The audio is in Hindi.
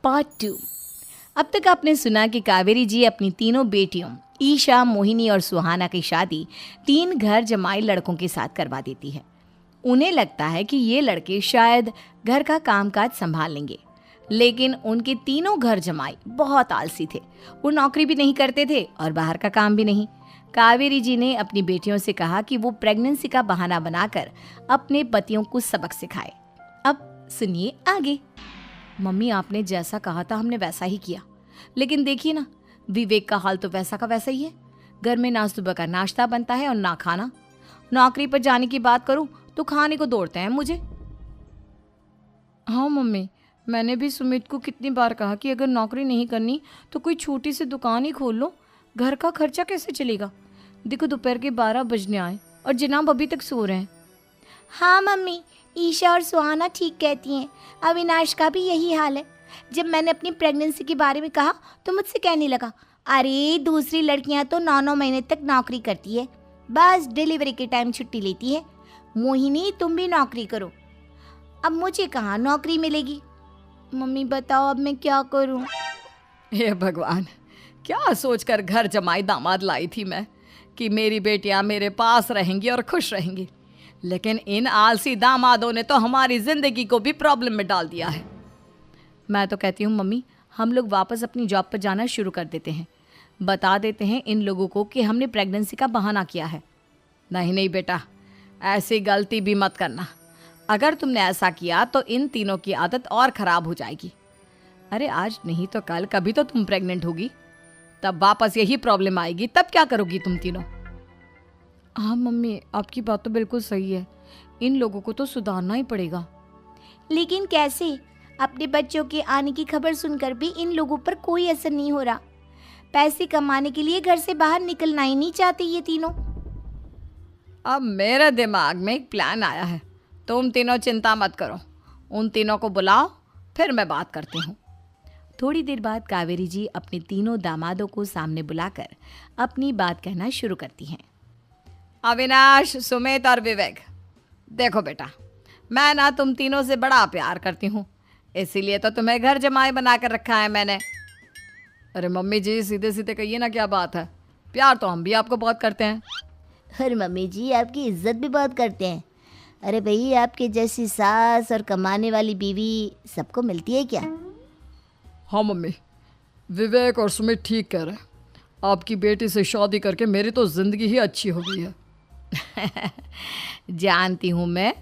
पार्ट 2। अब तक आपने सुना कि कावेरी जी अपनी तीनों बेटियों ईशा, मोहिनी और सुहाना की शादी 3 घर जमाई लड़कों के साथ करवा देती है। उन्हें लगता है कि ये लड़के शायद घर का कामकाज संभाल लेंगे, लेकिन उनके तीनों घर जमाई बहुत आलसी थे। वो नौकरी भी नहीं करते थे और बाहर का काम भी नहीं। कावेरी जी ने अपनी बेटियों से कहा कि वो प्रेगनेंसी का बहाना बनाकर अपने पतियों को सबक सिखाए। अब सुनिए आगे। मम्मी, आपने जैसा कहा था हमने वैसा ही किया, लेकिन देखिए ना, विवेक का हाल तो वैसा का वैसा ही है। घर में ना सुबह का नाश्ता बनता है और ना खाना। नौकरी पर जाने की बात करूं तो खाने को दौड़ते हैं मुझे। हाँ मम्मी, मैंने भी सुमित को कितनी बार कहा कि अगर नौकरी नहीं करनी तो कोई छोटी सी दुकान ही खोल लो, घर का खर्चा कैसे चलेगा। देखो दोपहर के 12 बजने आए और जनाब अभी तक सो रहे हैं। हाँ मम्मी, ईशा और सुहाना ठीक कहती हैं। अविनाश का भी यही हाल है। जब मैंने अपनी प्रेगनेंसी के बारे में कहा तो मुझसे कहने लगा, अरे दूसरी लड़कियां तो 9-9 महीने तक नौकरी करती है, बस डिलीवरी के टाइम छुट्टी लेती है। मोहिनी, तुम भी नौकरी करो। अब मुझे कहाँ नौकरी मिलेगी। मम्मी बताओ अब मैं क्या करूँ। हे भगवान, क्या सोचकर घर जमाई दामाद लाई थी मैं कि मेरी बेटियां मेरे पास रहेंगी और खुश रहेंगी, लेकिन इन आलसी दामादों ने तो हमारी जिंदगी को भी प्रॉब्लम में डाल दिया है। मैं तो कहती हूँ मम्मी, हम लोग वापस अपनी जॉब पर जाना शुरू कर देते हैं। बता देते हैं इन लोगों को कि हमने प्रेगनेंसी का बहाना किया है। नहीं नहीं बेटा, ऐसी गलती भी मत करना। अगर तुमने ऐसा किया तो इन तीनों की आदत और ख़राब हो जाएगी। अरे आज नहीं तो कल कभी तो तुम प्रेग्नेंट होगी, तब वापस यही प्रॉब्लम आएगी। तब क्या करोगी तुम तीनों। हाँ मम्मी, आपकी बात तो बिल्कुल सही है। इन लोगों को तो सुधारना ही पड़ेगा। लेकिन कैसे? अपने बच्चों के आने की खबर सुनकर भी इन लोगों पर कोई असर नहीं हो रहा। पैसे कमाने के लिए घर से बाहर निकलना ही नहीं चाहते ये तीनों। अब मेरे दिमाग में एक प्लान आया है। तुम तीनों चिंता मत करो, उन तीनों को बुलाओ, फिर मैं बात करती हूँ। थोड़ी देर बाद कावेरी जी अपने तीनों दामादों को सामने बुलाकर अपनी बात कहना शुरू करती हैं। अविनाश, सुमित और विवेक, देखो बेटा, मैं ना तुम तीनों से बड़ा प्यार करती हूँ, इसीलिए तो तुम्हें घर जमाई बना कर रखा है मैंने। अरे मम्मी जी, सीधे सीधे कहिए ना, क्या बात है। प्यार तो हम भी आपको बहुत करते हैं। अरे मम्मी जी, आपकी इज्जत भी बहुत करते हैं। अरे भाई, आपके जैसी सास और कमाने वाली बीवी सबको मिलती है क्या? हाँ मम्मी, विवेक और सुमित ठीक कह रहे हैं। आपकी बेटी से शादी करके मेरी तो ज़िंदगी ही अच्छी हो गई है। जानती हूँ मैं,